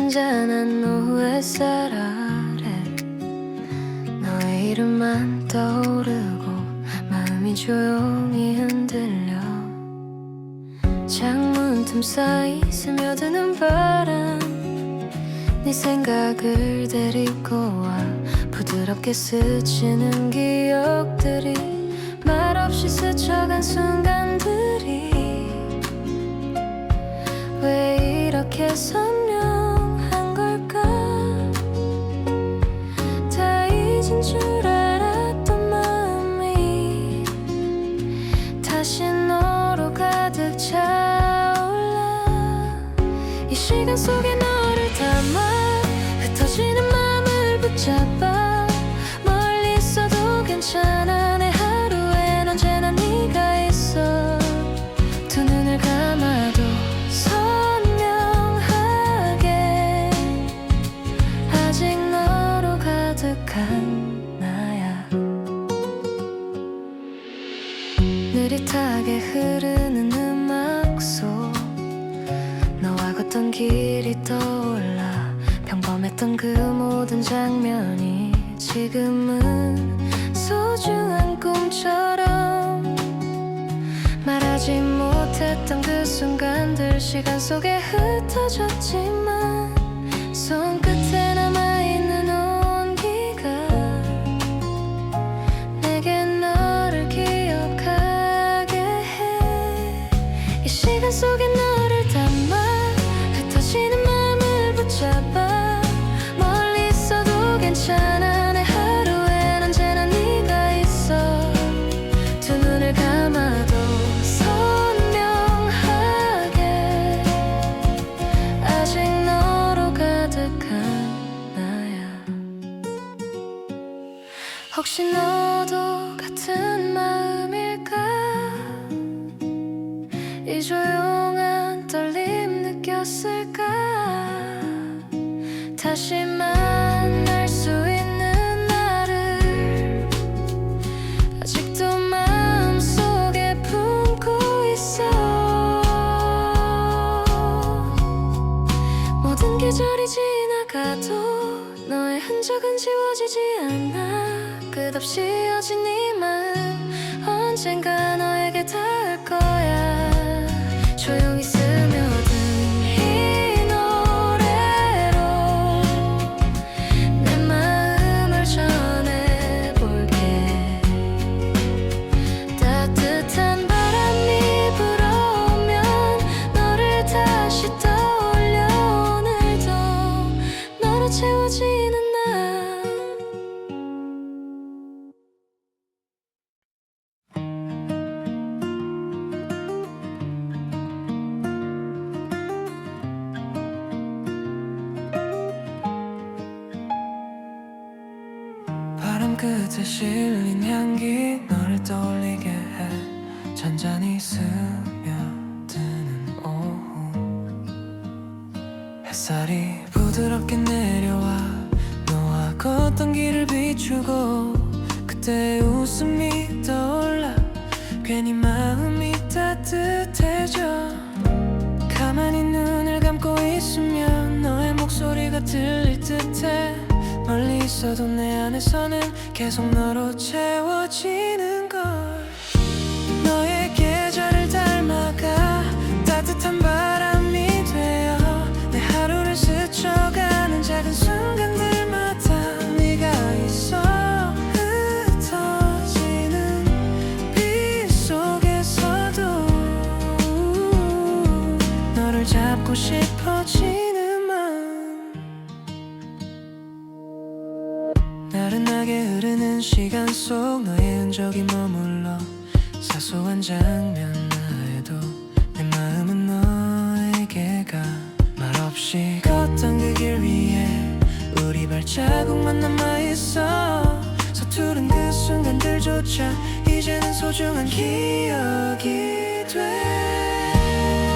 잔잔한 노을 쌀아래 너의 이름만 떠오르고 마음이 조용히 흔들려. 창문 틈 사이 스며드는 바람 네 생각을 데리고 와. 부드럽게 스치는 기억들이 말없이 스쳐간 순간들이 왜 이렇게 선명한 걸까. 다 잊은 줄 알았던 마음이 다시 너로 가득 차올라. 이 시간 속에 너를 담아 흩어지는 마음을 붙잡아. 멀리 있어도 괜찮아. 내 하루엔 언제나 네가 있어. 두 눈을 감아도 선명하게 아직 너로 가득한 나야. 느릿하게 흐르는 음악 속 너와 걷던 길이 떠올라. 평범했던 그 모든 장면이 지금은 소중한 꿈처럼. 말하지 못했던 그 순간들 시간 속에 흩어졌지만 손끝에 남아있는 온기가 내게 너를 기억하게 해. 이 시간 속에 너를 담아 흩어지는 마음을 붙잡아. 멀리 있어도 괜찮아. 내 하루엔 언제나 네가 있어. 두 눈을 감아도 선명하게 아직 너로 가득한 나야. 혹시 너도 같은 마음일까. 이 조용한 떨림 느꼈을까. 다시 만날 수 있는 나를 아직도 마음속에 품고 있어. 모든 계절이 지나가도 너의 흔적은 지워지지 않아. 끝없이 이어진 네 마음 언젠가 너에게 닿을 거야. 조용히 스며든 이 노래로 내 마음을 전해볼게. 따뜻한 바람이 불어오면 너를 다시 떠올려. 오늘도 너로 채워지는 날. 바람 끝에 실린 향기 너를 떠올리게 해. 잔잔히 스며드는 오후 햇살이 부드럽게 내려와 너와 걷던 길을 비추고 그때의 웃음이 떠올라. 괜히 마음이 따뜻해져. 가만히 눈을 감고 있으면 너의 목소리가 들릴 듯해. 멀리 있어도 내 안에서는 계속 너로 채워지는 걸. 너의 계절을 닮아가 따뜻한 바람이 되어 내 하루를 스쳐가는 작은 순간들마다 네가 있어. 흩어지는 빛 속에서도 너를 잡고 싶어지는 마음. 나른하게 흐르는 시간 속 너의 흔적이 머물러. 사소한 장면 나에도 내 마음은 너에게 가. 말없이 걷던 그 길 위에 우리 발자국만 남아있어. 서투른 그 순간들조차 이제는 소중한 기억이 돼.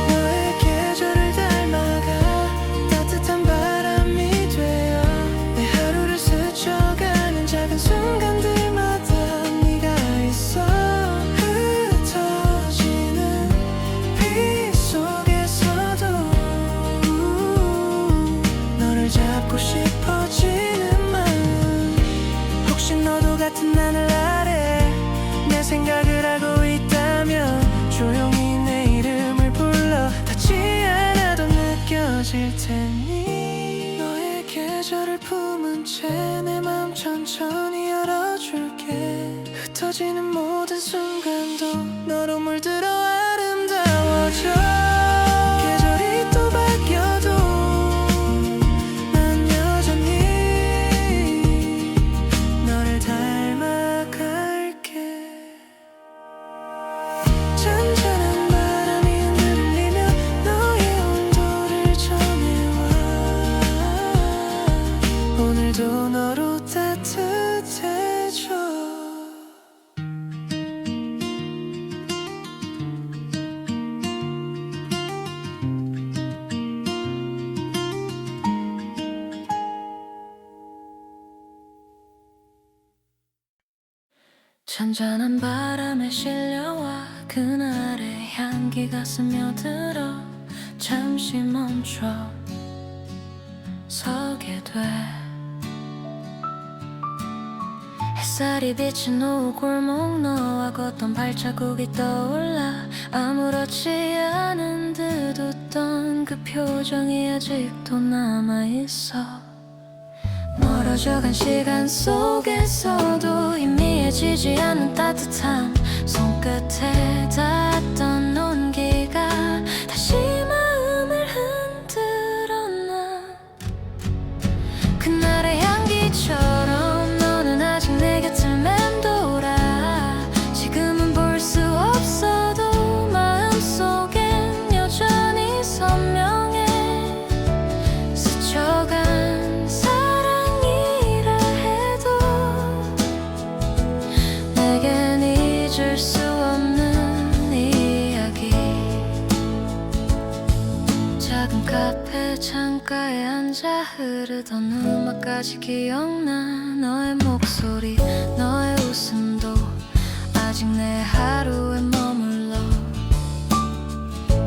너의 계절을 닮아가 따뜻한 바람이 되어 내 하루를 스쳐가는 작은 순간들마다 네가 있어. 흩어지는 빛 속에서도 숨은 채 내 맘 천천히 열어줄게. 흩어지는 모든 순간도 너로 물들어 아름다워져. 계절이 또 바뀌어도 난 여전히 너를 닮아갈게. 잔잔한 바람이 흔들리며 너의 온도를 전해와. 오늘도 너로 따뜻해져. 잔잔한 바람에 실려와 그날의 향기가 스며들어 잠시 멈춰 서게 돼. 햇살이 비친 오후 골목 너와 걷던 발자국이 떠올라. 아무렇지 않은 듯 웃던 그 표정이 아직도 남아있어. 멀어져간 시간 속에서도 희미해지지 않는 따뜻함. 손끝에 닿았던 온기가 다시 마음을 흔들었나. 그날의 향기처럼 너는 아직 내 곁을 맴돌아. 지금은 볼 수 없어도 마음속엔 여전히 선명해. 스쳐간 사랑이라 해도 내겐 잊을 수 없는 이야기. 작은 카페 창가에 앉아 흐르던 음악까지 기억나. 너의 목소리, 너의 웃음도 아직 내 하루에 머물러.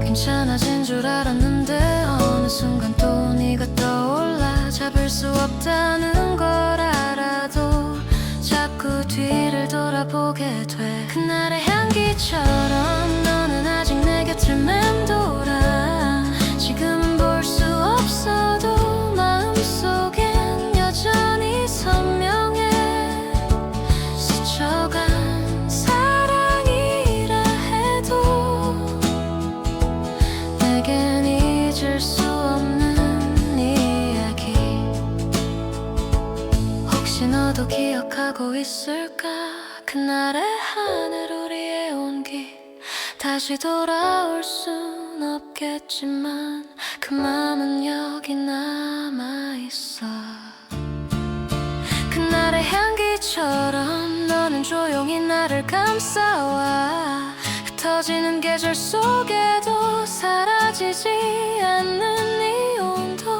괜찮아진 줄 알았는데 어느 순간 또 네가 떠올라. 잡을 수 없다는 걸 알아도 자꾸 뒤를 돌아보게 돼. 그날의 향기처럼 너는 아직 내 곁을 맴돌아. 지금은 볼 수 없어도 마음속엔 여전히 선명해. 스쳐간 사랑이라 해도 내겐 잊을 수 없는 이야기. 혹시 너도 기억하고 있을까? 그날의 하늘, 우리의 온기. 다시 돌아올 순 없겠지만 그 맘은 여기 남아있어. 그날의 향기처럼 너는 조용히 나를 감싸와. 흩어지는 계절 속에도 사라지지 않는 이 온도.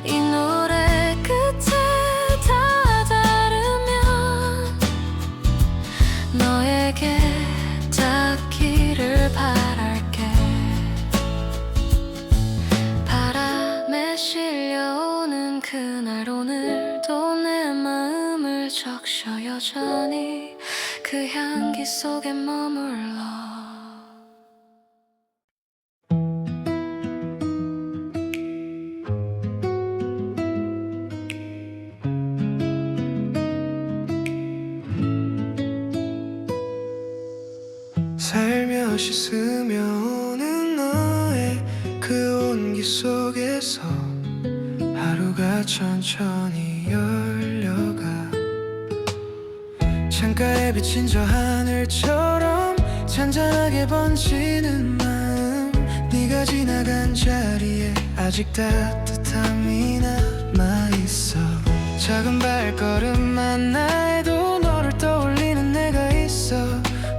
이 노래 끝에 다다르면 너에게 닿기를 바랄게. 바람에 실려오는 그날 오늘도 내 마음을 적셔 여전히 그 향기 속에 머물러. 살며시 스며오는 너의 그 온기 속에서 하루가 천천히 열려가. 창가에 비친 저 하늘처럼 잔잔하게 번지는 마음. 네가 지나간 자리에 아직 따뜻함이 남아있어. 작은 발걸음만 나에도 너를 떠올리는 내가 있어.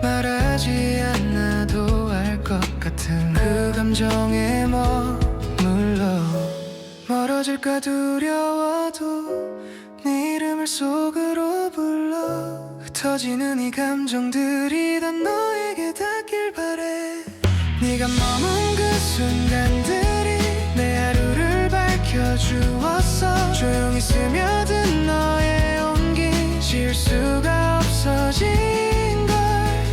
말하지 않아도 알 것 같은 그 감정에 머물러. 멀어질까 두려워도 네 이름을 속으로 불러. 흩어지는 이 감정들이 다 너에게 닿길 바래. 네가 머문 그 순간들이 내 하루를 밝혀주었어. 조용히 스며든 너의 온기 지울 수가 없어진 걸.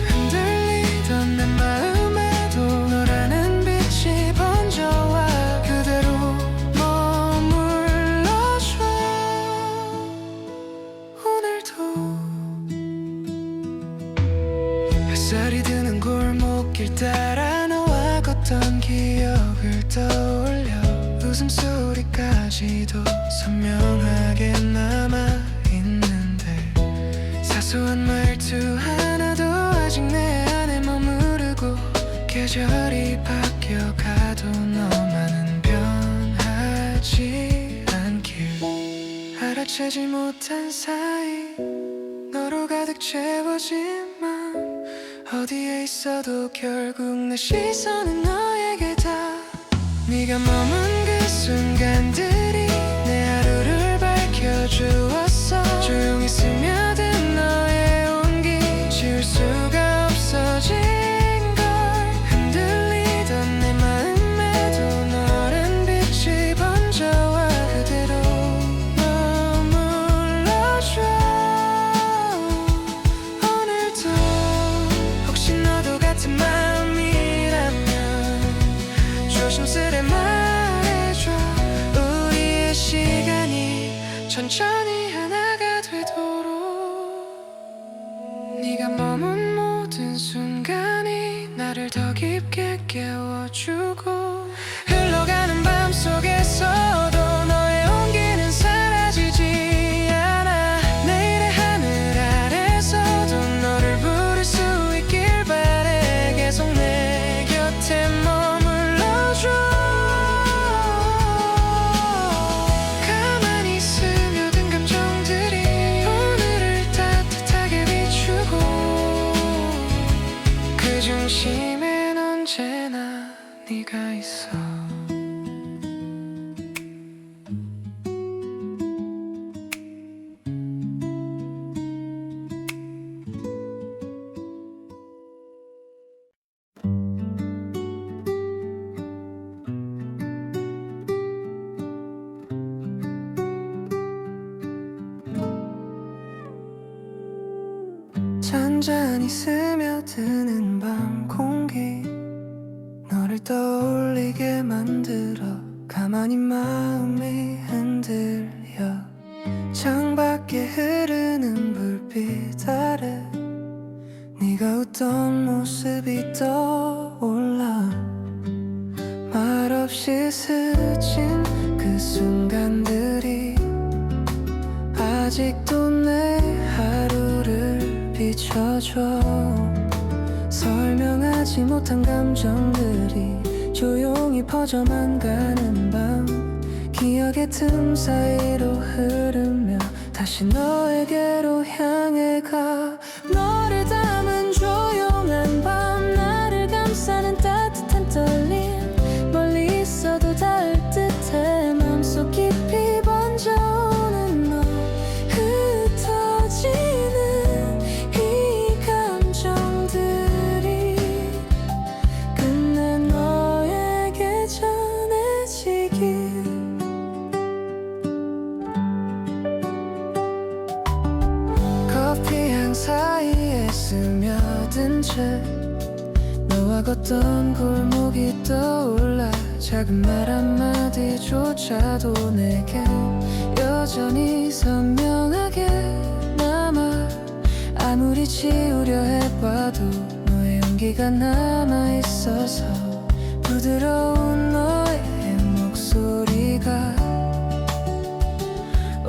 흔들리던 내 마음에도 너라는 빛이 번져와. 그대로 머물러줘. 아직까지도 선명하게 남아있는데 사소한 말투 하나도 아직 내 안에 머무르고 계절이 바뀌어가도 너만은 변하지 않길 알아채지 못한 사이 너로 가득 채워진 맘 어디에 있어도 결국 내 시선은 너에게다 네가 머문 그 순간들이 내 하루를 밝혀주었어 조용히 스며든 너의 온기 지울 수가 없어진 걸 흔들리던 내 마음에도 너란 빛이 번져와 그대로 머물러줘 오늘도 혹시 너도 같은 마음이라면 조심스레 말해줘 우리의 시간이 천천히 하나가 되도록 네가 머문 모든 순간이 나를 더 깊게 깨워주고 흘러가는 밤 속에서도 너의 온기는 사라지지 않아 내일의 하늘 아래서도 너를 부를 수 있길 바래 계속 내 곁에 머물러줘 가만히 스며든 감정들이 오늘을 따뜻하게 비추고 그 중심엔 언제나 네가 있어 잔잔히 스며드는 밤 공기 너를 떠올리게 만들어 가만히 마음이 흔들려 창밖에 흐르는 불빛 아래 네가 웃던 모습이 떠올라 말없이 스친 그 순간들이 아직도 내 하루를 비춰줘 설명하지 못한 감정들이 조용히 퍼져만 가는 밤 기억의 틈 사이로 흐르며 다시 너에게로 향해 가 너를 담은 조용한 밤 나를 감싸는 따뜻한 떨림 멀리 있어도 닿을 듯해 맘속 깊이 번져오는 너 흩어지는 이 감정들이 끝내 너에게 전해지길 커피향 사이에 스며든 채 너와 걷던 골목이 떠올라 작은 말 한마디조차도 내겐 여전히 선명하게 남아 아무리 지우려 해봐도 너의 온기가 남아있어서 부드러운 너의 목소리가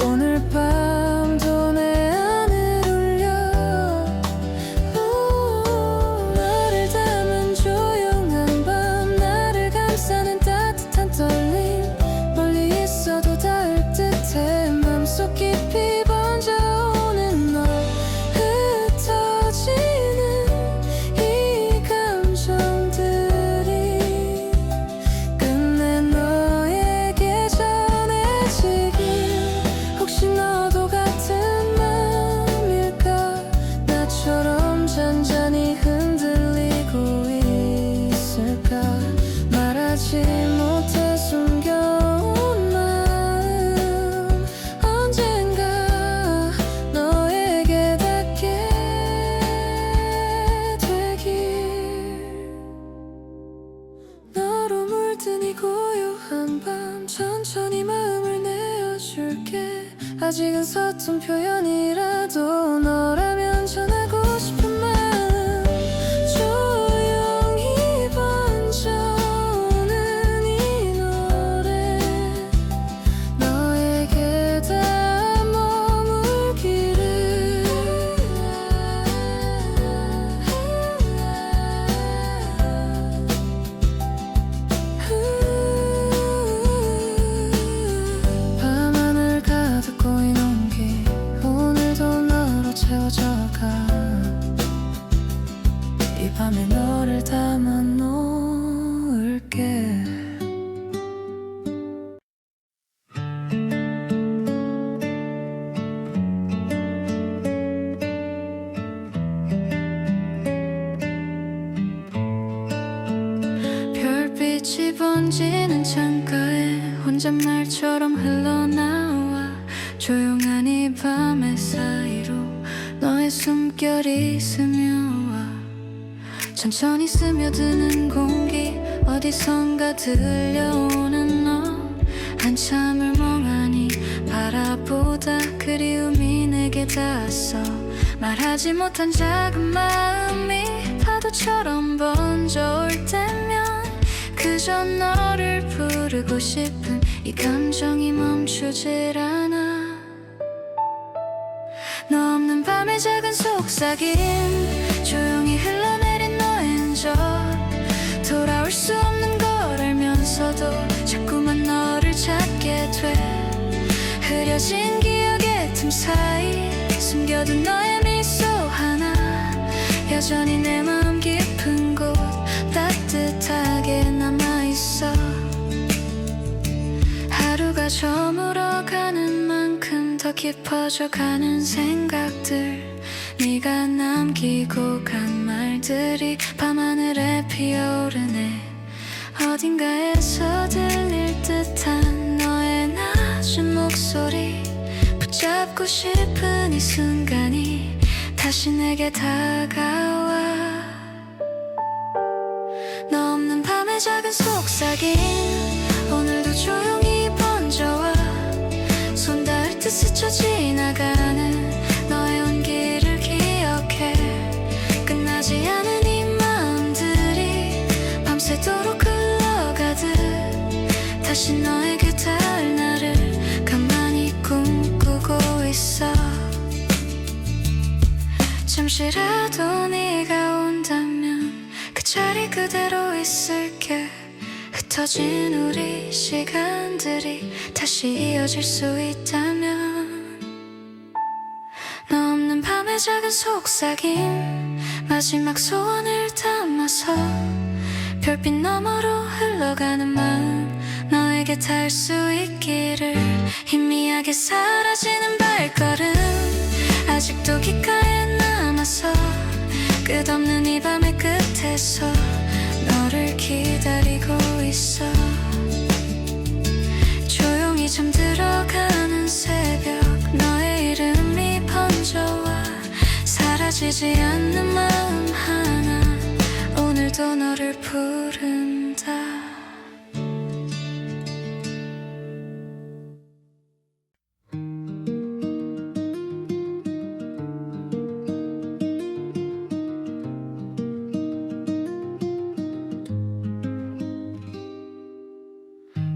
오늘 밤도 내 안을 울려 너를 담은 조용한 밤 나를 감싸는 따뜻한 떨림 멀리 있어도 닿을 듯해 맘속 깊이 번져오는 너 흩어지는 이 감정들이 끝내 너에게 전해지길 혹시 너도 같은 마음일까 나처럼 잔잔히 흔들리고 있을까 말하지 못해 숨겨온 마음 언젠가 너에게 닿게 되길 너로 물든 이 고요한 밤 천천히 마음을 내어줄게 아직은 서툰 표현이라도 너라면 전하고 싶은 마음 조용히 번져오는 이 노래 너 번지는 창가에 혼잣말처럼 흘러나와 조용한 이 밤의 사이로 너의 숨결이 스며와 천천히 스며드는 공기 어디선가 들려오는 너 한참을 멍하니 바라보다 그리움이 내게 닿았어 말하지 못한 작은 마음이 파도처럼 번져올 때면 그저 너를 부르고 싶은 이 감정이 멈추질 않아 너 없는 밤의 작은 속삭임 조용히 흘러내린 너의 흔적 돌아올 수 없는 걸 알면서도 자꾸만 너를 찾게 돼 흐려진 기억의 틈 사이 숨겨둔 너의 미소 하나 여전히 내 마음 깊은 곳 따뜻하게 남아있어 하루가 저물어가는 만큼 더 깊어져가는 생각들 네가 남기고 간 말들이 밤하늘에 피어오르네 어딘가에서 들릴 듯한 너의 낮은 목소리 붙잡고 싶은 이 순간이 다시 내게 다가와 너 없는 밤의 작은 속삭임 오늘도 조용히 번져와 손 닿을 듯 스쳐 지나가는 너의 온기를 기억해 끝나지 않은 이 마음들이 밤새도록 흘러가듯 다시 너에게 닿을 날을 가만히 꿈꾸고 있어 잠시라도 네가 온다면 그 자리 그대로 있을게 흩어진 우리 시간들이 다시 이어질 수 있다면 너 없는 밤의 작은 속삭임 마지막 소원을 담아서 별빛 너머로 흘러가는 마음 너에게 닿을 수 있기를 희미하게 사라지는 발걸음 아직도 귓가에 남아서 끝없는 이 밤의 끝에서 너를 기다리고 있어 조용히 잠들어가는 새벽 너의 이름이 번져와 사라지지 않는 마음 하나 오늘도 너를 부른다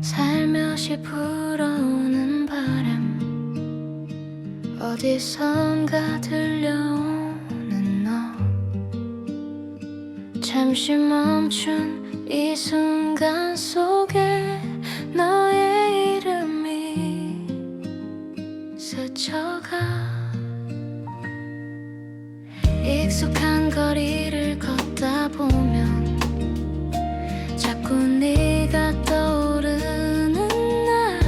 살며시 불어오는 바람 어디선가 들려오는 너 잠시 멈춘 이 순간 속에 너의 이름이 스쳐가 익숙한 거리를 걷다 보면 자꾸 네가 떠오르는 날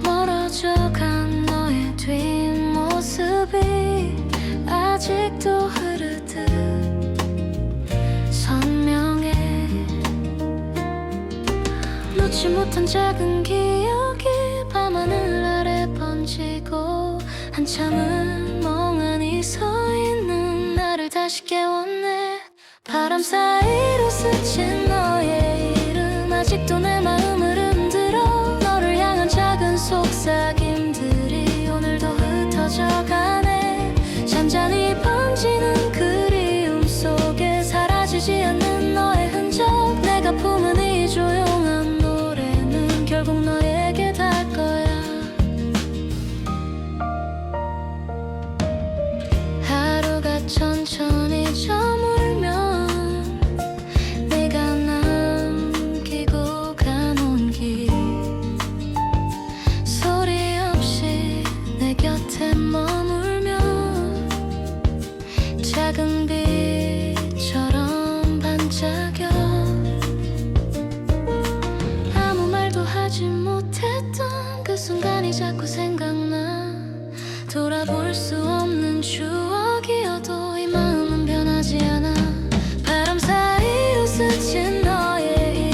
멀어져간 너의 뒷모습이 아직도 흐르듯 선명해 놓지 못한 작은 기억이 밤하늘 아래 번지고 한참을 멍하니 서 있는 나를 다시 깨웠네 바람 사이로 스친 너의 이름 아직도 내 마음을 흔들어 너를 향한 작은 속삭임들이 오늘도 흩어져가네 잔잔히 번지는 그리움 속에 사라지지 않는 너의 흔적 내가 품은 이 조용한 노래는 결국 너에게 닿을 거야 하루가 천천히 저물면 네가 남기고 간 온기 소리 없이 내 곁에 머물며 작은 빛처럼 반짝여 아무 말도 하지 못했던 그 순간이 자꾸 생각나 돌아볼 수 없는 추억이어도 이 마음은 변하지 않아 바람 사이로 스친 너의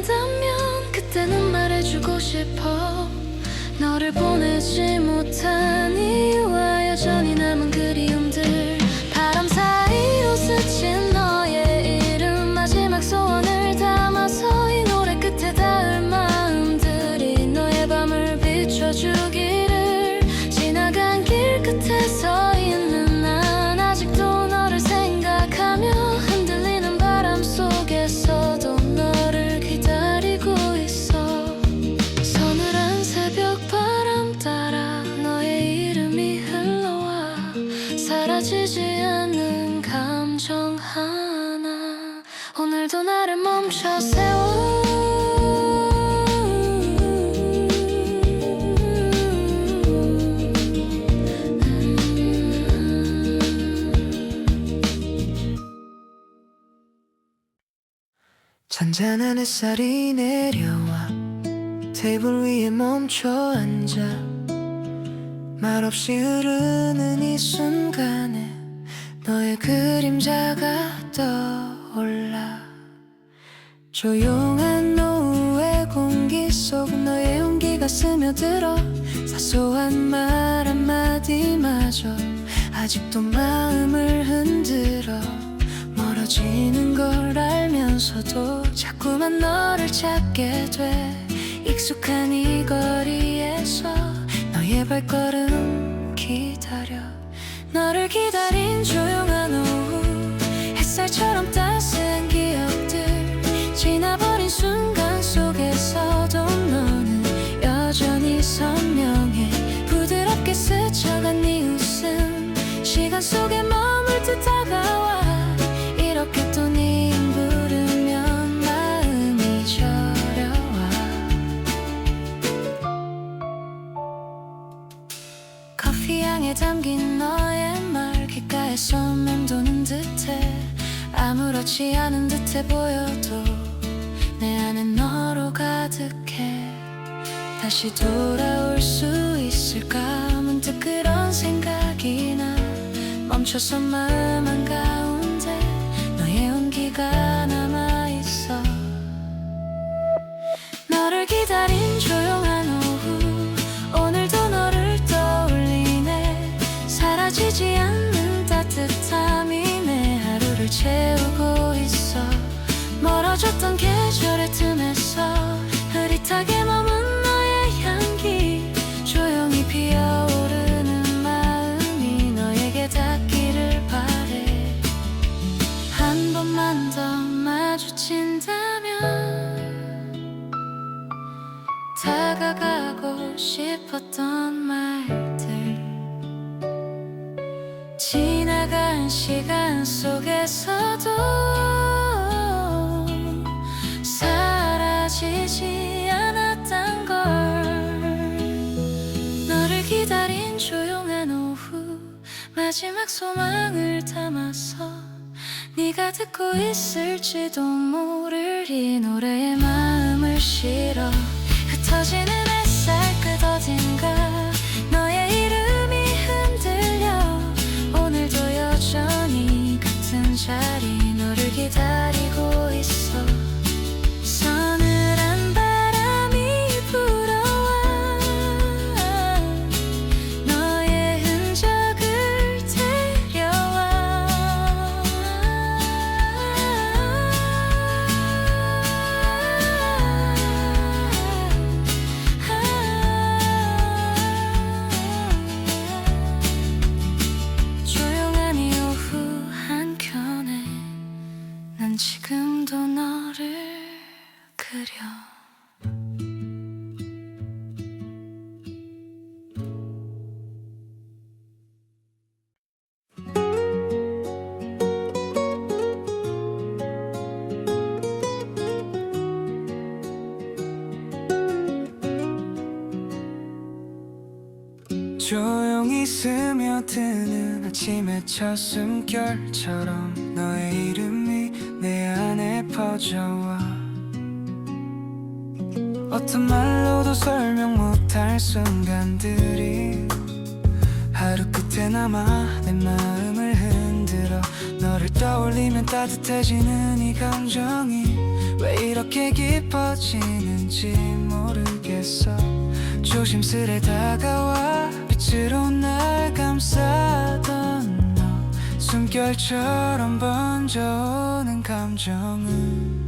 된다면 그때는 말해주고 싶어. 너를 보내지 못한 이유와 여전히 남은 그리움들. 바람 사이로 스친 너의 이름, 마지막 소원을 담아서 이 노래 끝에 닿을 마음들이 너의 밤을 비춰주기를. 지나간 길 끝에 서 있는 난 아직도 너를 생각하며 흔들리는 바람 속에서도 너를 기다리고 있어. 서늘한 새벽 바람 따라 너의 이름이 흘러와 사라지지 않는 감정 하나 오늘도 나를 멈춰 세워. 잔잔한 햇살이 내려와 테이블 위에 멈춰 앉아 말없이 흐르는 이 순간에 너의 그림자가 떠올라. 조용한 오후의 공기 속 너의 온기가 스며들어 사소한 말 한마디마저 아직도 마음을 흔들어. 멀어지는 걸 알면서도 자꾸만 너를 찾게 돼. 익숙한 이 거리에서 너의 발걸음 기다려. 너를 기다린 조용한 오후 햇살처럼 따스한 기억들. 지나버린 순간 속에서도 너는 여전히 선명해. 부드럽게 스쳐간 네 웃음 시간 속에 머물 듯 다가와. 이렇게 또 네 이름 부르면 마음이 저려와. 커피향에 담긴 너의 말 귓가에서 맴도는 듯해. 아무렇지 않은 듯해 보여도 내 안엔 너로 가득해. 다시 돌아올 수 있을까 문득 그런 생각이 나. 멈춰서 마음 한가운데 너의 온기가 남아있어. 너를 기다린 조용한 오후 오늘도 너를 떠올리네. 사라지지 않는 따뜻함이 내 하루를 채우고 있어. 멀어졌던 계절의 틈에서 흐릿하게 머문 너의 향기. 조용히 피어오르는 마음이 너에게 닿기를 바래. 한 번만 더 마주친다면 다가가고 싶었던 말들. 지나간 시간 속에서도 사라지지 않았단 걸. 너를 기다린 조용한 오후 마지막 소망을 담아서 네가 듣고 있을지도 모를 이 노래에 마음을 실어. 흩어지는 햇살 끝 어딘가 너의 이름이 흔들려. 오늘도 여전히 같은 자리 너를 기다리고 있어. 서늘한 바람이 불어와 너의 흔적을 데려와. 조용한 이 오후 한켠에 난 지금도 너를 그려. 조용히 스며드는 아침의 첫 숨결처럼 너의 이름이 내 안에 퍼져와. 어떤 말로도 설명 못할 순간들이 하루 끝에 남아 내 마음을 흔들어. 너를 떠올리면 따뜻해지는 이 감정이 왜 이렇게 어떻게 깊어지는지 모르겠어. 조심스레 다가와 빛으로 날 감싸던 너, 숨결처럼 번져오는 감정은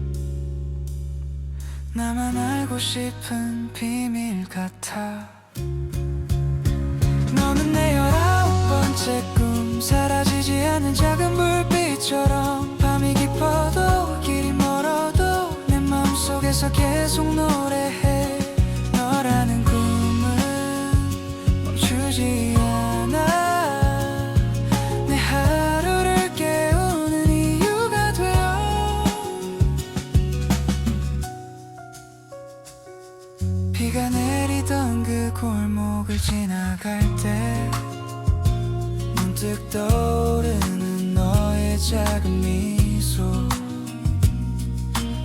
나만 알고 싶은 비밀 같아. 너는 내 19번째 꿈, 사라지지 않는 작은 불빛처럼 밤이 깊어도 길이 멀어도 내 마음속에서 계속 노래해. 너라는 꿈은 멈추지 않아. 내 하루를 깨우는 이유가 되어. 비가 내리던 그 골목을 지나갈 때 문득 떠오르는 너의 작은 미소.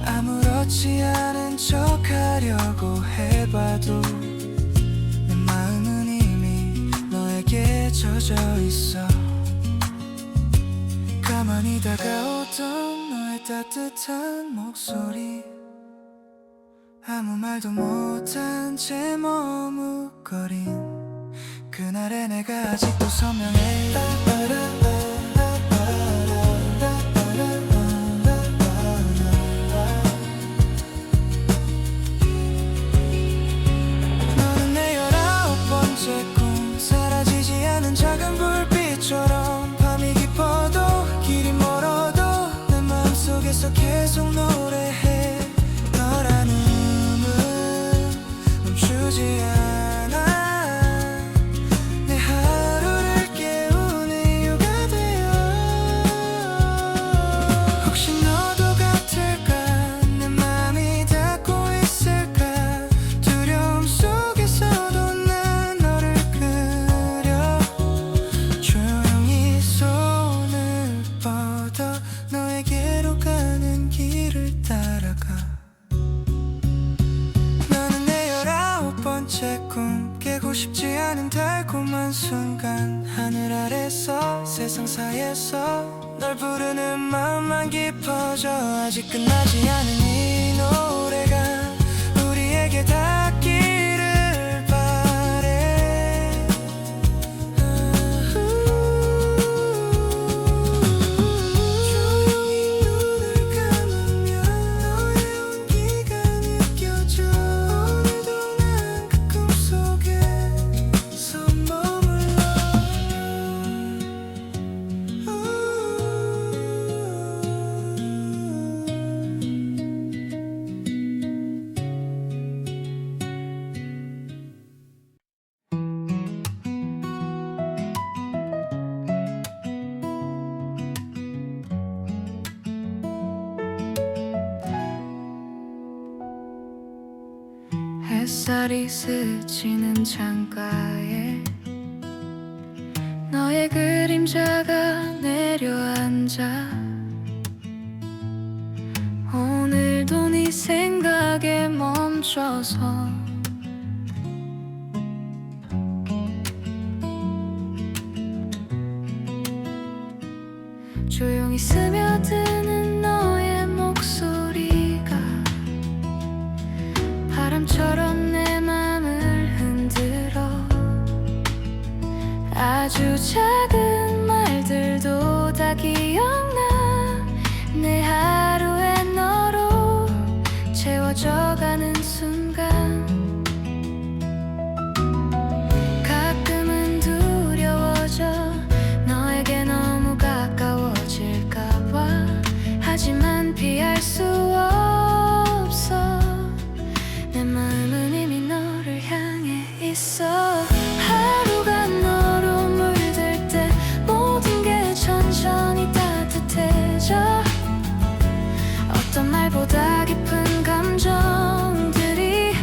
아무렇지 않은 척 하려고 해봐도 내 마음은 이미 너에게 젖어 있어. 가만히 다가오던 너의 따뜻한 목소리, 아무 말도 못한 채 머뭇거린 그날의 내가 아직도 선명해. 너는 내 19번째 꿈, 사라지지 않은 작은 불빛처럼 밤이 깊어도 길이 멀어도 내 마음속에서 계속 노래해. 너라는 멈추지 않아. 내 하루를 깨우는 이유가 되어. 혹시 너도 같을까? 내 맘이 닿고 있을까? 두려움 속에서도 난 너를 그려. 조용히 손을 뻗어 너에게로 가는 길을 따라가. 너는 내 19번째 꿈, 깨고 싶지 않은 달콤한 순간, 하늘 아래서 세상 사이에서 널 부르는 마음만 깊어져. 아직 끝나지 않은 이 노래가 우리에게 닿기를 바래. 조용히 눈을 감으면 너의 온기가 느껴져. 오늘도 난 그 꿈속에서 머물러. 햇살이 스치는 창가에 너의 그림자가 내려앉아. 오늘도 네 생각에 멈춰서 조용히 스며드는 너의 목소리가 바람처럼 내 맘을 흔들어. 아주 작은 말들도 다 기억나. 내 하루에 너로 채워져가는 순간, 가끔은 두려워져. 너에게 너무 가까워질까봐. 하지만 피할 수 없어. 내 마음은 이미 너를 향해 있어. 하루가 너로 물들 때 모든 게 천천히 따뜻해져. 어떤 말보다 깊은 감정들이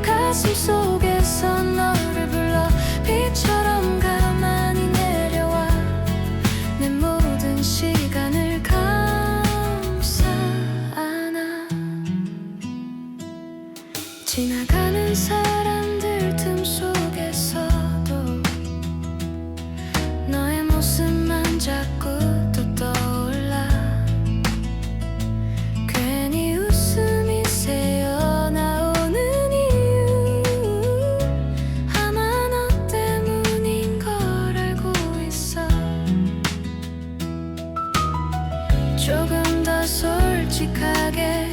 가슴 속에서 너를 불러. 비처럼 가만히 내려와 내 모든 시간을 감싸 안아. 지나가는 사람들 틈 속에서도 너의 모습만 자꾸 또 떠올라. 괜히 웃음이 너에게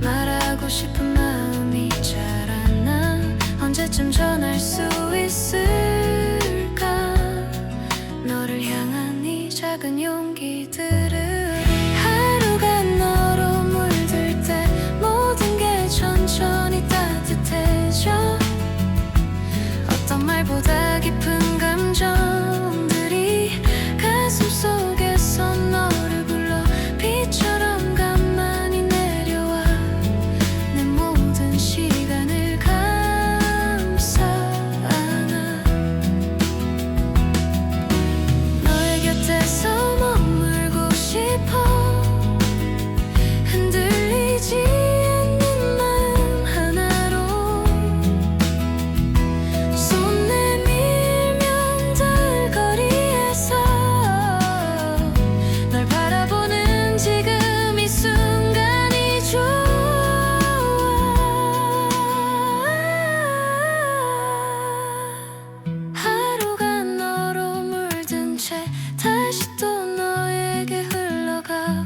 말하고 싶은 마음이 자라나 언제쯤 전할 수 있을까 너를 향한 이 작은 용기들을 하루가 너로 물들 때 모든 게 천천히 따뜻해져 어떤 말보다 깊은 감정들이 가슴 속에서 너를 불러 비처럼 가만히 내려와 내 모든 시간을 감싸 안아 너의 곁에서 머물고 싶어 흔들리지 않는 마음 하나로 손 내밀면 닿을 거리에서 널 바라보는 지금 이 순간이 좋아 하루가 너로 물든 채 다시 또 너에게 흘러가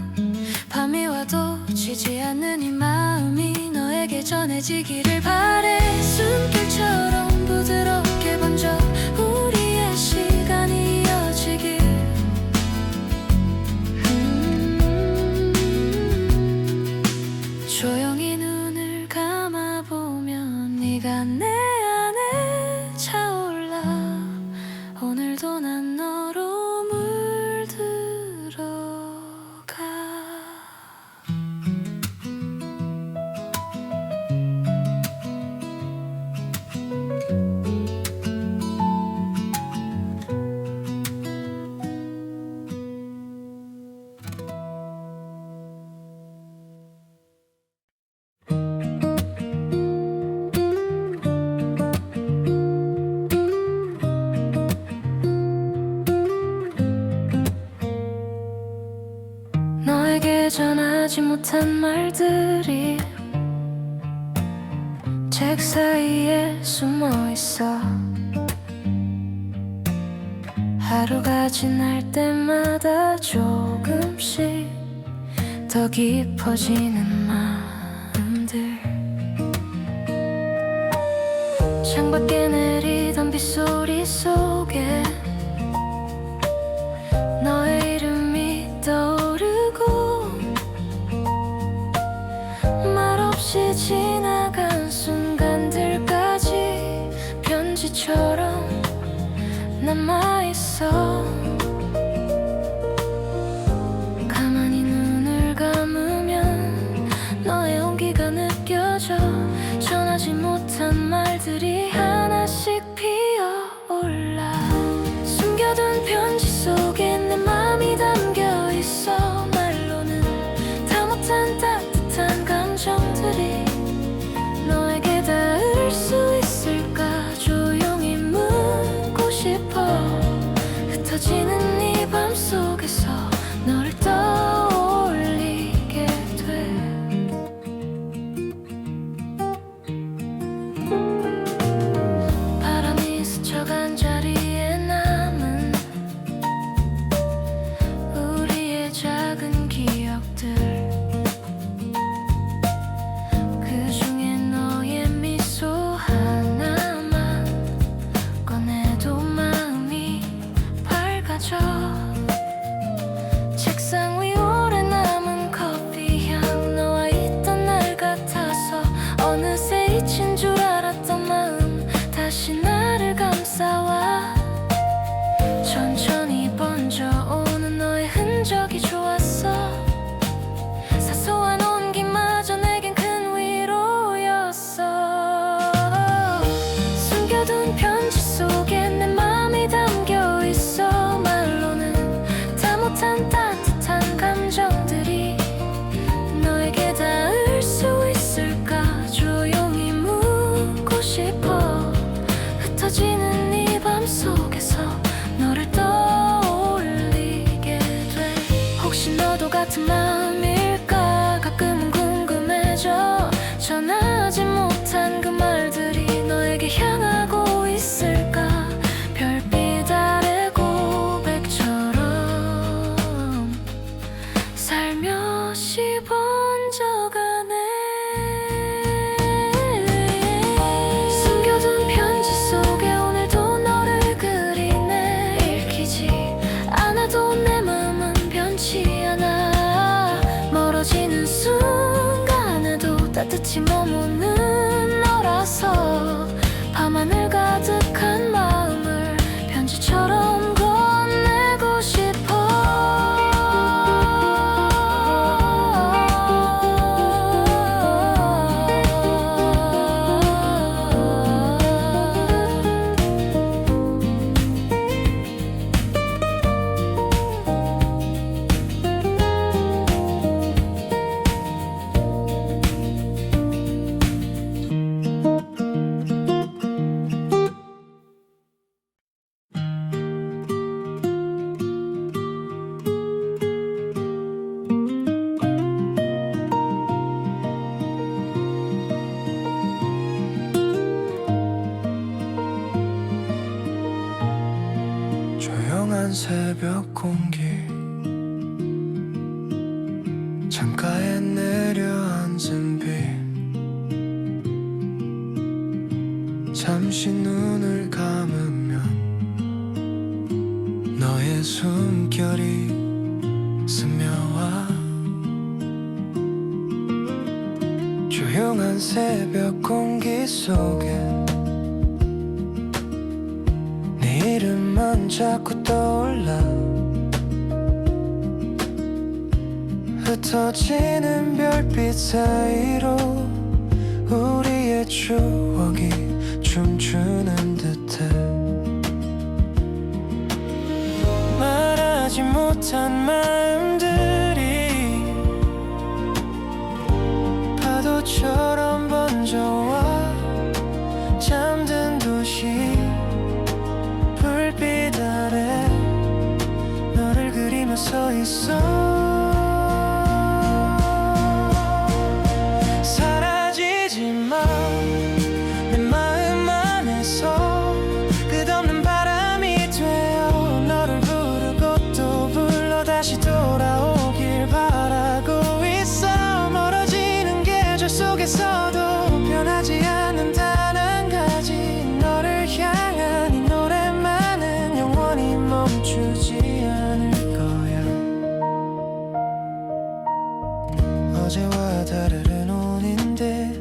밤이 와도 지지 않는 이 마음이 너에게 전해지기를 바래 숨결처럼 부드럽게 번져 우리의 시간이 이어지길 조용히 눈을 감아보면 네가 내 안에 차올라 오늘도 난 너로 물들어가 너에게 전하지 못한 말들이 책 사이에 숨어 있어 하루가 지날 때마다 조금씩 더 깊어지는 마음들 창밖에 내리던 빗소리 속에 너의 이름이 떠오르고 말없이 지나간 순간들까지 편지처럼 남아있어 가만히 눈을 감으면 너의 온기가 느껴져 전하지 못한 말들이 하나씩 피어올라 숨겨둔 편지 속에 내 맘이 담겨 있어 말로는 다 못한 따뜻한 감정들이 너에게 닿을 수 있을까 조용히 묻고 싶어 흩어지는 이 밤 속에서 너를 떠올리게 돼 바람이 스쳐간 자리에 남은 우리의 작은 기억들 따뜻히 머무는 너라서 밤하늘 가득한 마음을 편지처럼 건네고 싶어. 조용한 새벽 공기, 창가에 내려앉은 비, 잠시 눈을 감으면 너의 숨결이 스며와. 조용한 새벽 공기 속에 네 이름만 자꾸 떠올라. 흩어지는 별빛 사이로 우리의 추억이 춤추는 듯해. 말하지 못한 마음들이 파도처럼 번져와. 잠든 도시 불빛 아래 너를 그리며 서 있어. 사라지지 마 내 마음 안에서. 끝없는 바람이 되어 너를 부르고 또 불러 다시 돌아오길 바라고 있어. 멀어지는 계절 속에서도 변하지 않는 단 한 가지, 너를 향한 이 노래만은 영원히 멈추지 않을 거야. 어제와 다른 오늘인데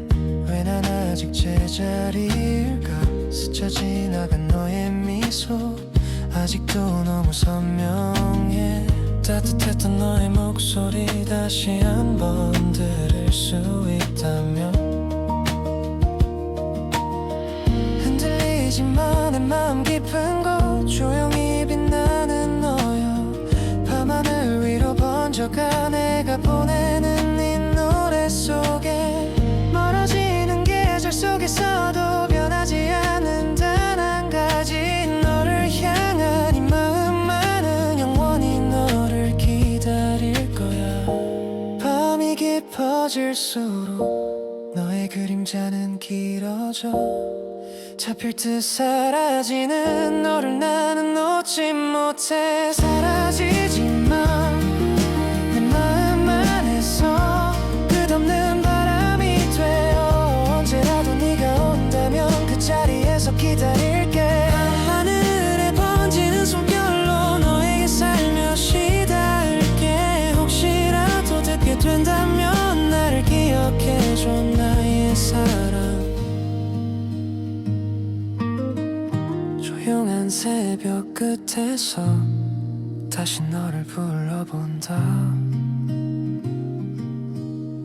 왜 난 아직 제자리일까. 스쳐 지나간 너의 미소 아직도 너무 선명해. 따뜻했던 너의 목소리 다시 한번 들을 수 있다면. 흔들리지만 내 마음 깊은 곳 조용히 빛나는 너여. 밤하늘 위로 번져가 내가 보내는 이 노래 속에. 멀어지는 계절 속에서도 변하지 않는 단 한 가지, 너를 향한 이 마음만은 영원히 너를 기다릴 거야. 밤이 깊어질수록 너의 그림자는 길어져. 잡힐 듯 사라지는 너를 나는 놓지 못해. 사라지지만 내 마음 안에서 끝없는 바람이 되어 언제라도 네가 온다면 그 자리에서 기다릴게. 하늘에 번지는 숨결로 너에게 살며시 닿을게. 혹시라도 듣게 된다면 나를 기억해줘 나의 사랑. 조용한 새벽 끝에서 다시 너를 불러본다.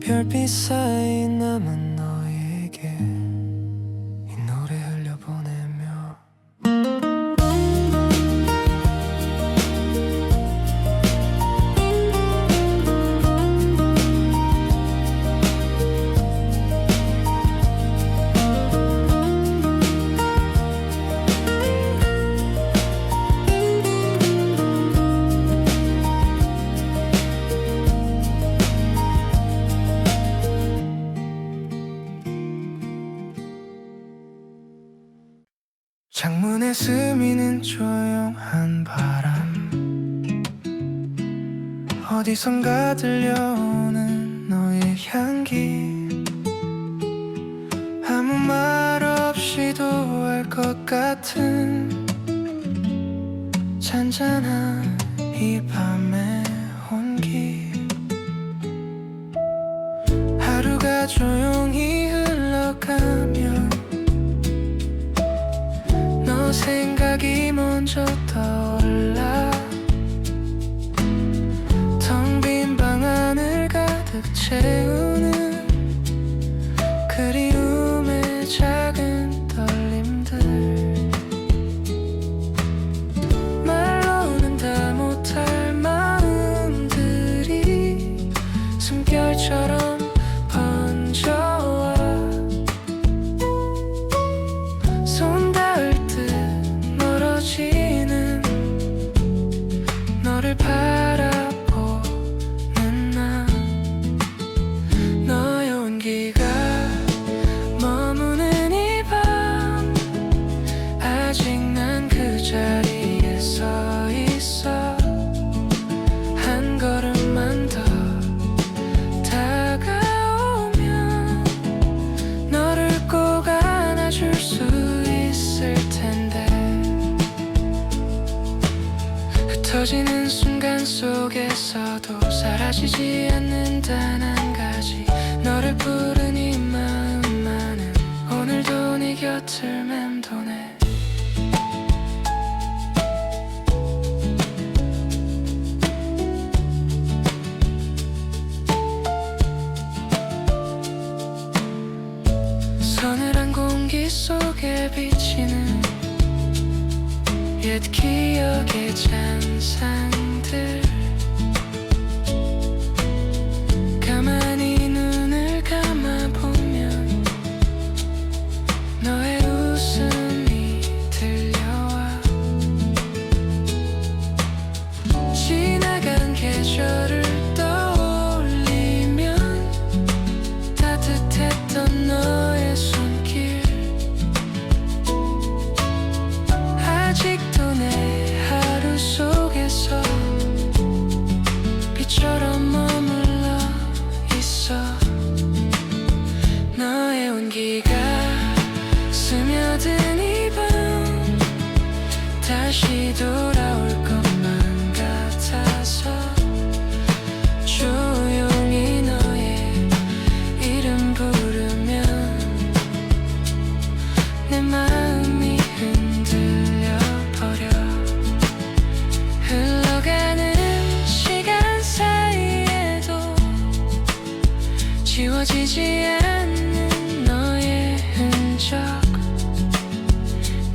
별빛 사이 남은 너에게 이 노래 흘려보내며. 창문에 스미는 조용한 바람, 어디선가 들려오는 너의 향기. 아무 말 없이도 알 것 같은 잔잔한 이 밤의 온기. 하루가 하루가 조용히 흘러가면 너 생각이 먼저 떠올라. 텅 빈 방 안을 가득 채우는 그리움의 작은 떨림들, 말로는 다 못할 마음들이 숨결처럼 번져와. 손 닿을 듯 멀어지는 너를 바라보는 나. 너의 온기가 머무는 이 밤, 아직 난 그 자리에 서 있어. 한 걸음만 더 다가오면 너를 꼭 안아줄 수 있을 텐데. 흩어지는 순간 속에서도 사라지지 않는 단 한 가지, 너를 부른 이 마음만은 오늘도 네 곁을 맴도네. 서늘한 공기 속에 비치는 옛 기억의 잔상들, 가만히 눈을 감아보면 너의 웃음이 들려와. 지나간 계절을 떠올리면 따뜻했던 너의 손길, 아직도 내 하루 속에서 빛처럼 머물러 있어. 너의 온기가 스며든 이 밤, 다시 돌아올 것만 같아서 조용히 너의 이름 부르면 내 마음이 흔들려 버려. 흘러가는 시간 사이에도 지워지지 않는 너의 흔적,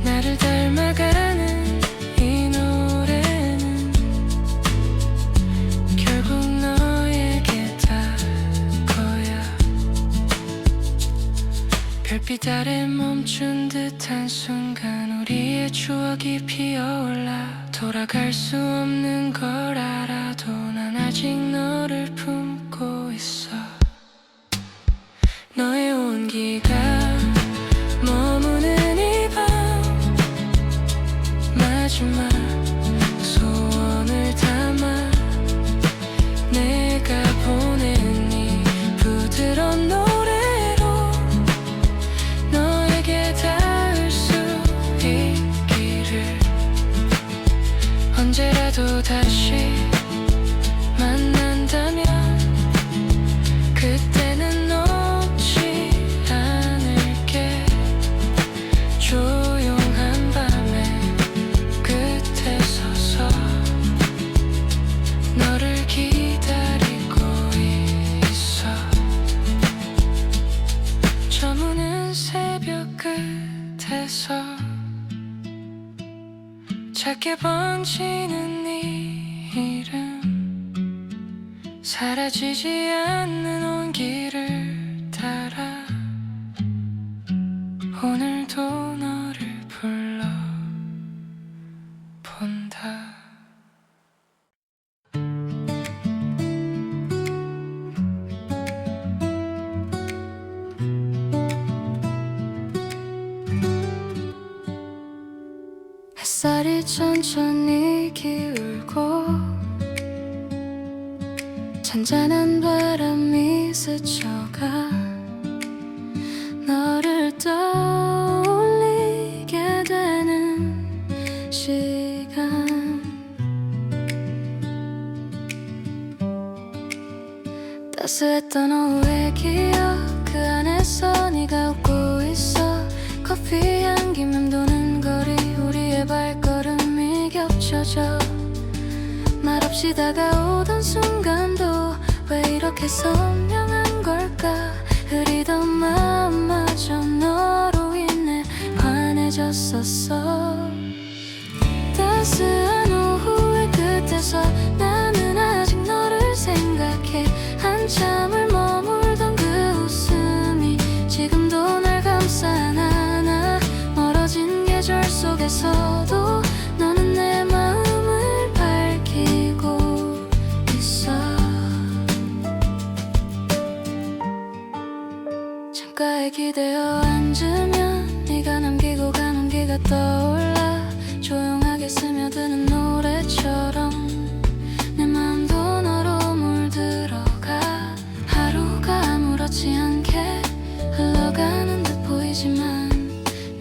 나를 닮아가는 이 노래는 결국 너에게 닿을 거야. 별빛 아래 멈춘 듯한 순간 우리의 추억이 피어올라. 돌아갈 수 없는 걸 알아도 난 아직 너를 품고 있어. 너의 온기가 머무는 이 밤, 마지막 소원을 담아 내가 보낸 이 부드러운 노래로 너에게 닿을 수 있기를. 언제라도 다시 만난다면 그때는 놓지 않을게. 조용한 밤에 끝에 서서 너를 기다리고 있어. 저무는 새벽 끝에서 작게 번지는 네 이름, 사라지지 않는 온기를 따라 오늘도 너를 불러본다. 햇살이 천천히 기울고 잔잔한 바람이 스쳐가 너를 떠올리게 되는 시간. 따스했던 오후의 기억 있어 네가 웃고 있어 커피 향기 맴도는 거리 우리의 발걸음이 겹쳐져 말없이 다가오던 순간도 왜 이렇게 선명한 걸까 흐리던 마음마저 너로 인해 환해졌었어 따스한 오후의 끝에서 나는 아직 너를 생각해 한참을 머물던 그 웃음이 지금도 날 감싸 안아 멀어진 계절 속에서도 너는 내 마음을 밝히고 있어 창가에 기대어 앉으면 네가 남기고 간 온기가 떠올라 조용하게 스며드는 노래처럼 내 마음도 너로 물들어가 하루가 아무렇지 않게 흘러가는 듯 보이지만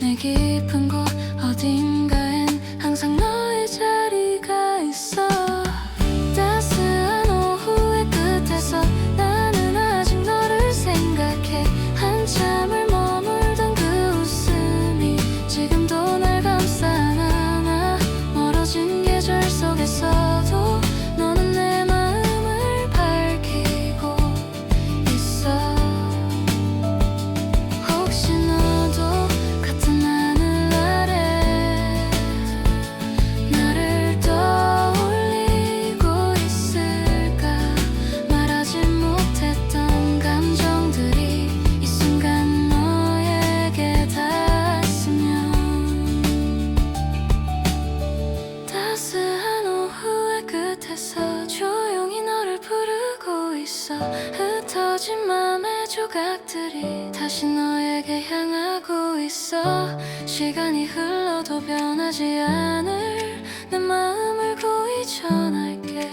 내 깊은 곳 어딘가엔 항상 너의 자리가 있어 따스한 오후의 끝에서 나는 아직 너를 생각해 한참을 머물던 그 웃음이 지금도 날 감싸 안아 멀어진 계절 속에서도 너는 내 마음을 밝히고 있어 혹시 너도 같은 하늘 아래 나를 떠올리고 있을까 말하지 못했던 감정들이 이 순간 너에게 닿았으면 따스한 오후의 끝에서 조용히 너를 부르고 있어 흩어진 맘의 조각들이 다시 너에게 향하고 있어 시간이 흘러도 변하지 않을 내 마음을 고이 전할게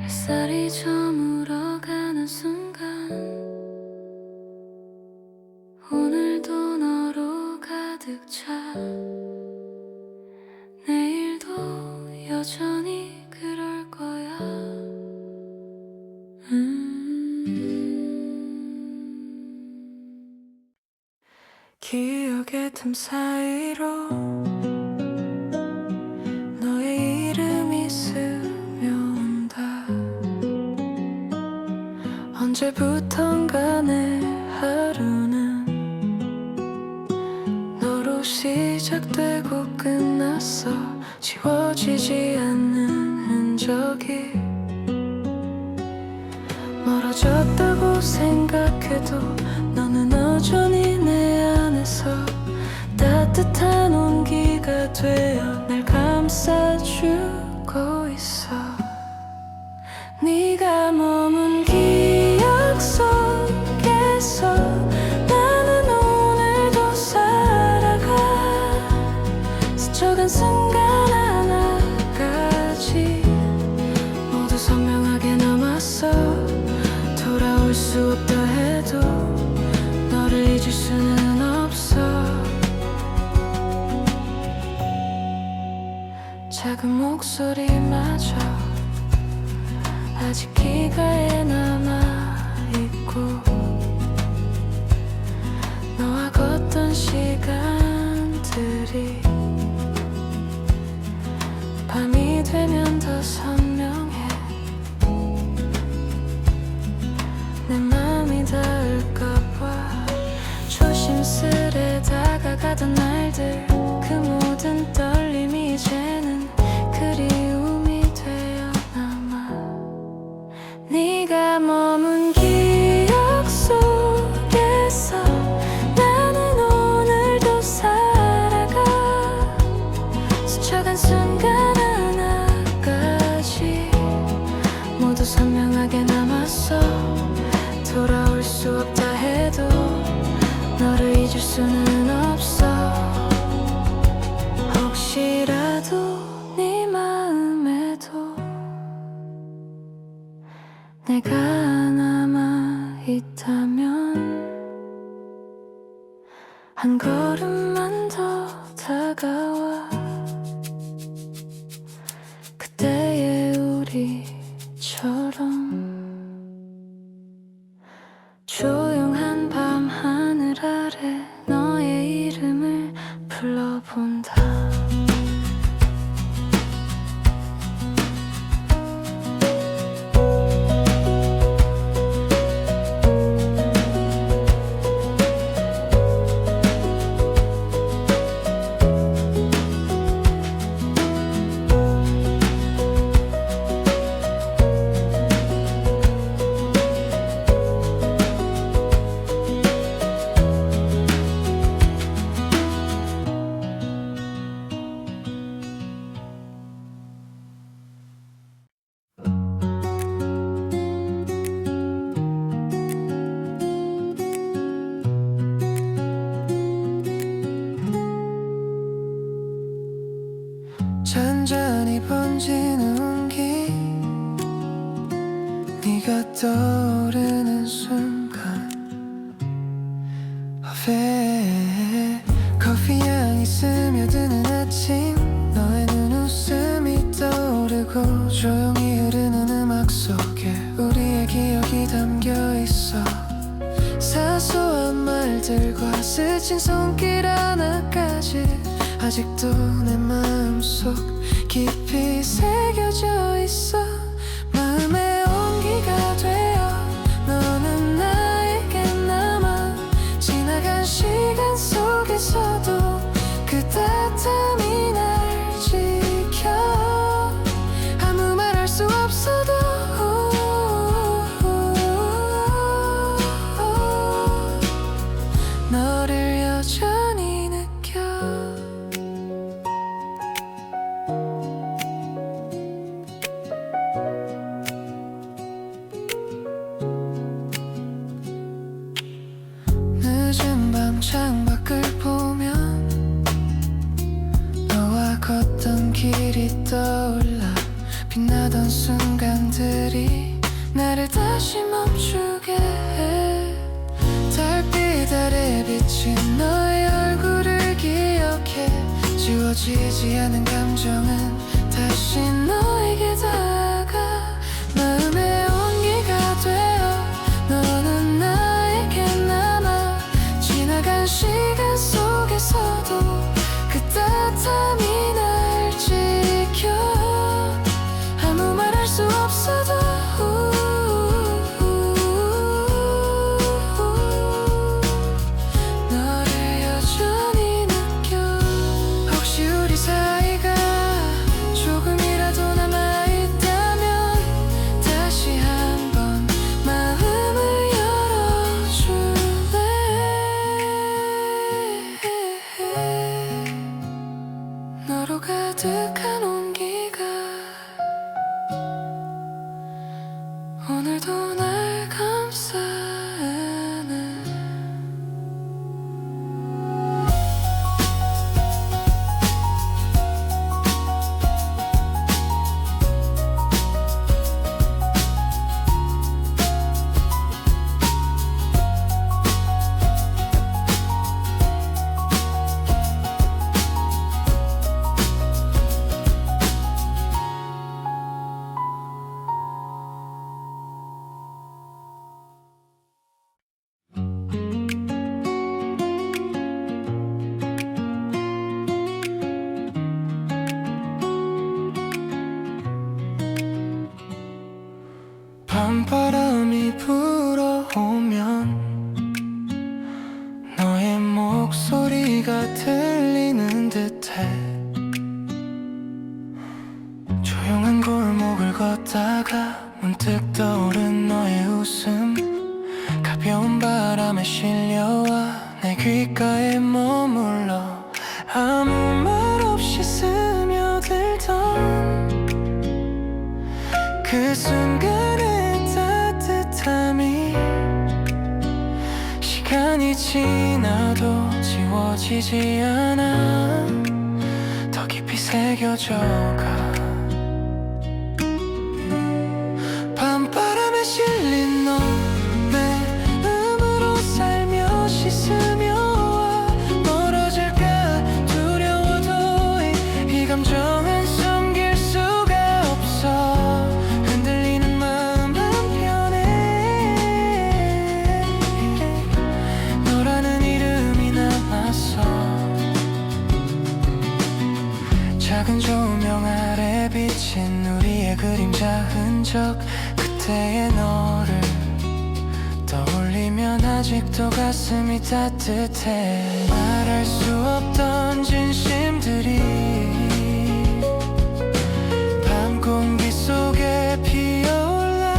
햇살이 저물어가는 순간 오늘도 너로 가득 차 내일도 여전히 그럴 거야 기억의 틈 사이로 너의 이름이 스며온다 언제부턴가 내 하루는 너로 시작되고 끝났어 지워지지 않는 흔적이 멀어졌다고 생각해도 너는 여전히 내 안에서 따뜻한 온기가 되어 날 감싸주고 있어 네가 머문 기억 속에서 나는 오늘도 살아가 스쳐간 순간 하나까지 모두 선명하게 남았어 돌아올 수 없다 해도 너를 잊을 수는 없어 작은 목소리마저 아직 기가에 남아있고 너와 걷던 시간들이 밤이 되면 더 선명해 내 맘이 닿을까봐 조심스레 다가가던 날들 그 모든 떨림이 이제는 그리움이 되어 남아 네가 머문 기억 속에서 나는 오늘도 살아가 다가와 그때의 우리처럼 조용한 밤 하늘 아래 너의 이름을 불러본다. 잔잔히 번지는 온기 네가 떠오르는 순간 커피 향이 스며드는 아침 너의 눈웃음이 떠오르고 조용히 흐르는 음악 속에 우리의 기억이 담겨있어 사소한 말들과 스친 손길 하나까지 아직도 내 마음속 깊이 새겨져 있어 마음의 온기가 되어 너는 나에게 남아 지나간 시간 속에서도 그 따뜻함이 날 지켜 아무 말 할 수 없어도 너를 여전히 느껴 늦은 밤 창밖을 보면 너와 걷던 길이 떠올라 빛나던 순간들이 나를 다시 멈추게 해 달빛 아래 비친 너의 얼굴을 기억해 지워지지 않은 감정은 다시 너에게 다가가 마음의 온기가 되어 너는 나에게 남아 지나간 시간 속에서도 그 따뜻함이 날 지켜 아무 말 할 수 없어도 너를 여전히 느껴 혹시 우리 사이가 조금이라도 남아있다면 다시 한번 마음을 열어줄래 너로 가득한 온기가 오늘도 날 감싸네 밤바람이 불어오면 너의 목소리가 들리는 듯해 조용한 골목을 걷다가 문득 떠오른 너의 웃음 가벼운 바람에 실려와 내 귓가에 머물러 아무 말 없이 스며들던 그 순간의 따뜻함이 시간이 지나도 지워지지 않아 더 깊이 새겨져가 밤바람에 실린 너 내 음으로 살며시 스며와 멀어질까 두려운 작은 조명 아래 비친 우리의 그림자 흔적, 그때의 너를 떠올리면 아직도 가슴이 따뜻해. 말할 수 없던 진심들이 밤 공기 속에 피어올라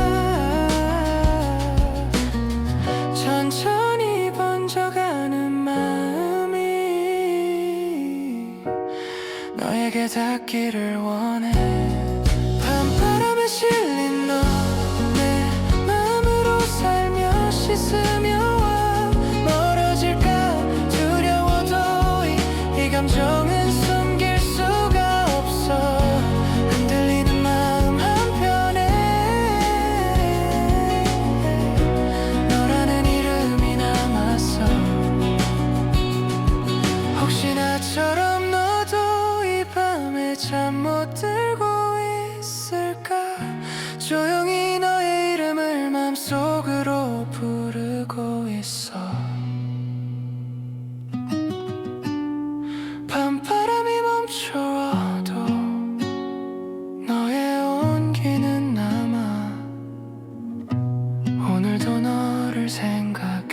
천천히 번져가는 마음이 너에게 닿기를 원해. 밤바람에 실린 너 내 마음으로 살며시 스며와. 멀어질까 두려워도 이 감정은 숨길 수가 없어. 흔들리는 마음 한편에 너라는 이름이 남았어. 혹시 나처럼 너도 이 밤에 잠 못 들고 있을까? 조용히 너의 이름을 맘속으로 부르고 있어. 밤바람이 멈춰도 너의 온기는 남아. 오늘도 너를 생각해.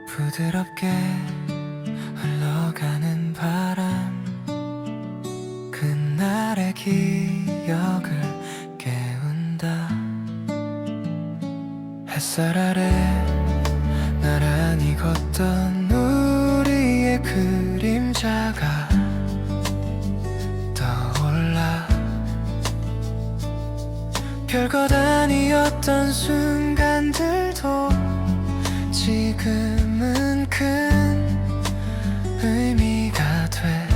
부드럽게 흘러가는 바람, 그날의 기억을 깨운다. 햇살 아래 나란히 걷던 우리의 그림자가 떠올라. 별것 아니었던 순간들도 지금은 큰 의미가 돼.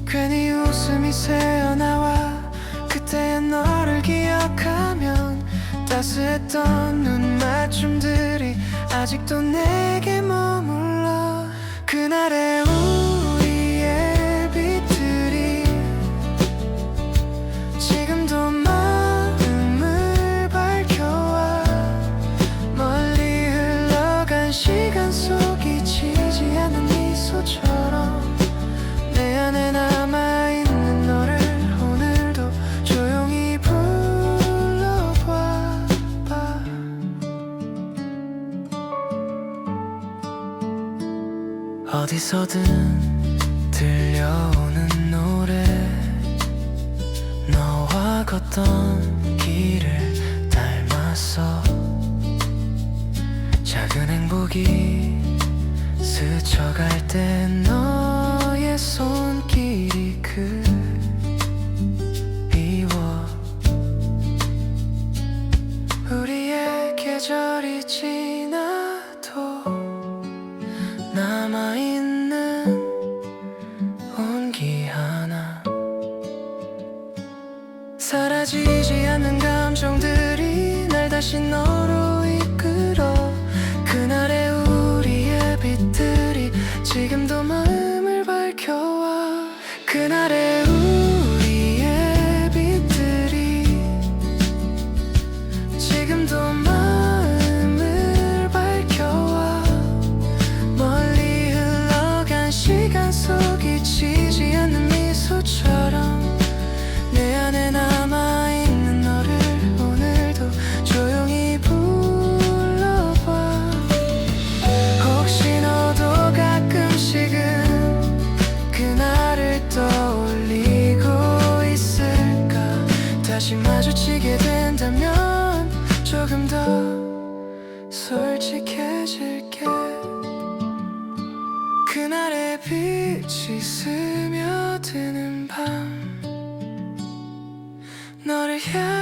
괜히 웃음이 새어나와. 그때의 너를 기억하면 따스했던 눈 맞춤들이 아직도 내게 머물러. 그날의 우리의 빛들이 지금도 마음을 밝혀와. 멀리 흘러간 시간 속 잊히지 않는 미소처럼 내 안에 남아있는 너를 오늘도 조용히 불러봐. 어디서든 들려오는 노래, 너와 걷던 길을 닮았어. 작은 행복이 스쳐갈 때 너의 손길이 그리워. 우리의 계절이 지나도 남아있는 온기 하나, 사라지지 않는 감정들이 날 다시 너로 이끌어. 그날의 우리의 빛들이 지금도 마음을 밝혀와. 그날의 우리의 빛들이 지금도 마음을 밝혀와. 멀리 흘러간 시간 속 잊히지 않는 미소처럼 내 안에 남아있는 너를 오늘도 조용히 불러봐. 혹시 너도 가끔씩은 그날을 떠올리고 있을까? 다시 마주치게 된다면 조금 더 솔직해질게. 그날의 빛이 스며드는 밤, 너를 향해